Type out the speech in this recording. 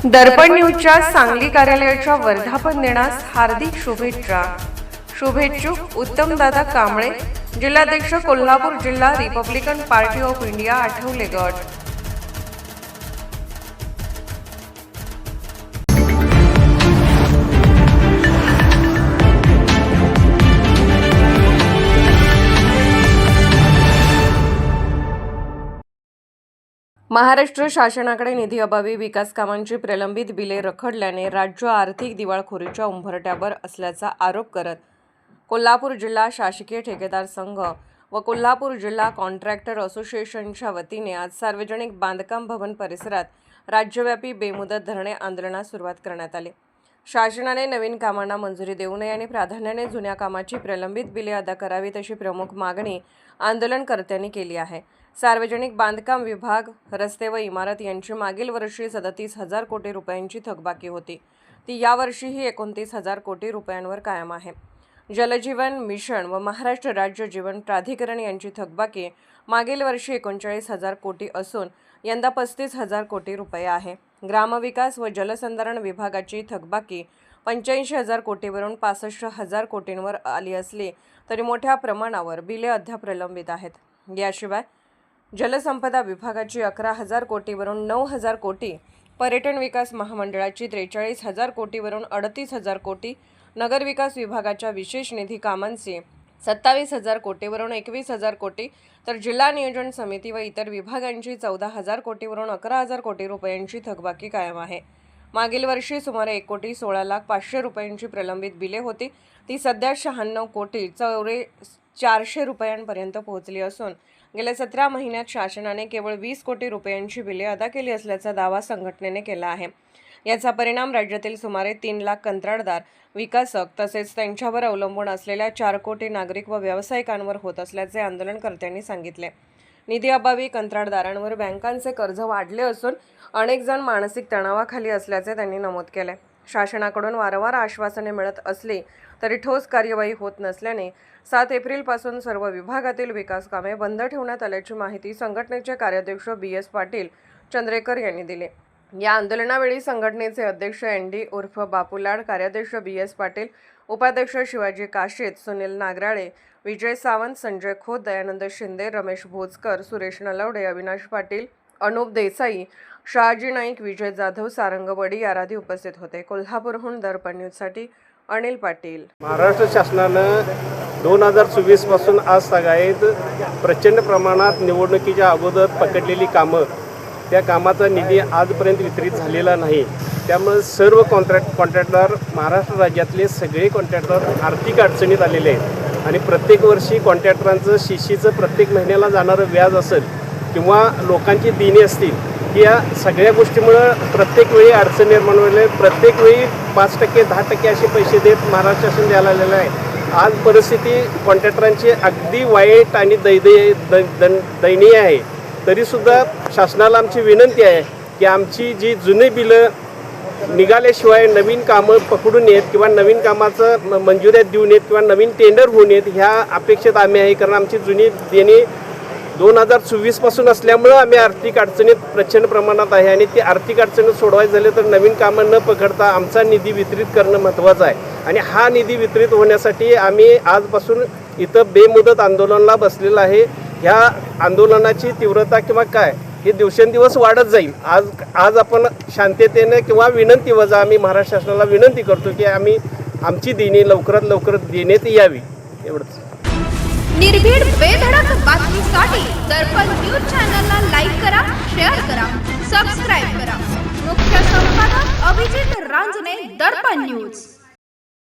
दर्पण न्यूजच्या सांगली कार्यालयाच्या वर्धापन दिनास हार्दिक शुभेच्छा. शुभेच्छुक उत्तमदादा कांबळे, जिल्हाध्यक्ष कोल्हापूर जिल्हा Republican party of India Athawale गट. महाराष्ट्र शासनाकडे निधीअभावी विकास कामांची प्रलंबित बिले रखडल्याने राज्य आर्थिक दिवाळखोरीच्या उंबरठ्यावर असल्याचा आरोप करत कोल्हापूर जिल्हा शासकीय ठेकेदार संघ व कोल्हापूर जिल्हा कॉन्ट्रॅक्टर असोसिएशनच्या वतीने आज सार्वजनिक बांधकाम भवन परिसरात राज्यव्यापी बेमुदत धरणे आंदोलनास सुरुवात करण्यात आली. शासनाने नवीन कामांना मंजुरी देऊ नये आणि प्राधान्याने जुन्या कामाची प्रलंबित बिले अदा करावीत अशी प्रमुख मागणी आंदोलनकर्त्यांनी केली आहे. सार्वजनिक बांधकाम विभाग, रस्ते व इमारत यांची मागील वर्षी 37,000 कोटी रुपयांची थकबाकी होती. ती यावर्षीही 29,000 कोटी रुपयांवर कायम आहे. जलजीवन मिशन व महाराष्ट्र राज्य जीवन प्राधिकरण यांची थकबाकी मागील वर्षी 39,000 कोटी असून यंदा 35,000 कोटी रुपये आहे. ग्रामविकास व जलसंधारण विभागाची थकबाकी 85,000 कोटीवरून 65,000 कोटींवर आली असली तरी मोठ्या प्रमाणावर बिले अद्याप प्रलंबित आहेत. याशिवाय जलसंपदा विभागाची 11,000 कोटीवरून 9,000 कोटी, पर्यटन विकास महामंडळाची 43,000 कोटीवरून 38,000 कोटी, नगरविकास विभागाच्या विशेष निधी कामांची 27,000 कोटीवरून 21,000 कोटी, तर जिल्हा नियोजन समिती व इतर विभागांची 14,000 कोटीवरून 11,000 कोटी रुपयांची थकबाकी कायम आहे. मागील वर्षी सुमारे 1,16,05,00,000 रुपयांची प्रलंबित बिले होती. ती सध्या 96 कोटी 400 रुपयांपर्यंत पोहोचली असून गेल्या 17 महिन्यात शासनाने केवळ 20 कोटी रुपयांची बिले अदा केली असल्याचा दावा संघटनेने केला आहे. याचा परिणाम राज्यातील सुमारे 3 लाख कंत्राटदार, विकासक तसेच त्यांच्यावर अवलंबून असलेल्या 4 कोटी नागरिक व व्यावसायिकांवर होत असल्याचे आंदोलनकर्त्यांनी सांगितले. निधीअभावी कंत्राटदारांवर बँकांचे कर्ज वाढले असून अनेक जण मानसिक तणावाखाली असल्याचे त्यांनी नमूद केले. शासनाकडून वारंवार आश्वासने मिळत असली तरी ठोस कार्यवाही होत नसल्याने 7 एप्रिलपासून सर्व विभागातील विकास कामे बंद ठेवण्यात आल्याची माहिती संघटनेचे कार्याध्यक्ष BS पाटील चंद्रेकर यांनी दिली. या आंदोलनावेळी संघटनेचे अध्यक्ष ND उर्फ बापूलाड, कार्याध्यक्ष BS पाटील, उपाध्यक्ष शिवाजी काशीद, सुनील नागराळे, विजय सावंत, संजय खोत, दयानंद शिंदे, रमेश भोजकर, सुरेश नलवडे, अविनाश पाटील, अनूप देसाई, शहाजी नाईक, विजय जाधव, सारंग वडी आदी उपस्थित होते. कोल्हापूरहून दर्पण न्यूजसाठी अनिल पाटील. महाराष्ट्र शासनानं 2024 पासून आज सगळ्यात प्रचंड प्रमाणात निवडणुकीच्या अगोदर पकडलेली कामं, त्या कामाचा निधी आजपर्यंत वितरित झालेला नाही. त्यामुळे सर्व कॉन्ट्रॅक्टर, महाराष्ट्र राज्यातले सगळे कॉन्ट्रॅक्टर आर्थिक अडचणीत आलेले आहेत आणि प्रत्येक वर्षी कॉन्ट्रॅक्टरांचं शिशीचं प्रत्येक महिन्याला जाणारं व्याज असेल किंवा लोकांची देणी असतील, या सगळ्या गोष्टीमुळं प्रत्येक वेळी अडचण निर्माण होईल. प्रत्येक वेळी 5%, 10% असे पैसे देत महाराष्ट्र शासन द्यायला आलेलं आहे. आज परिस्थिती कॉन्ट्रॅक्टरांची अगदी वाईट आणि दयनीय आहे. तरीसुद्धा शासनाला आमची विनंती आहे की आमची जी जुनी बिलं निघाल्याशिवाय नवीन कामं पकडून येत किंवा नवीन कामाचं मंजुऱ्या देऊन येत किंवा नवीन टेंडर होऊन येत ह्या अपेक्षित आम्ही आहे. कारण आमची जुनी देणी 2024 पासून असल्यामुळं आम्ही आर्थिक अडचणीत प्रचंड प्रमाणात आहे आणि ती आर्थिक अडचणी सोडवायचं झाले तर नवीन कामं न पकडता आमचा निधी वितरित करणं महत्त्वाचं आहे. आणि हा निधी वितरित होण्यासाठी आम्ही आजपासून इथं बेमुदत आंदोलनाला बसलेलं आहे. ह्या आंदोलनाची तीव्रता किंवा काय हे दिवसेंदिवस वाढत जाईल. आज आपण शांततेने किंवा विनंती वजा आम्ही महाराष्ट्र शासनाला विनंती करतो की आम्ही आमची देणी लवकरात लवकर देण्यात यावी. एवढंच. निर्भीड बेधडक बातमीसाठी दर्पण न्यूज चॅनलला लाईक करा, शेअर करा, सबस्क्राईब करा. मुख्य संपादक अभिजित रांजणे, दर्पण न्यूज.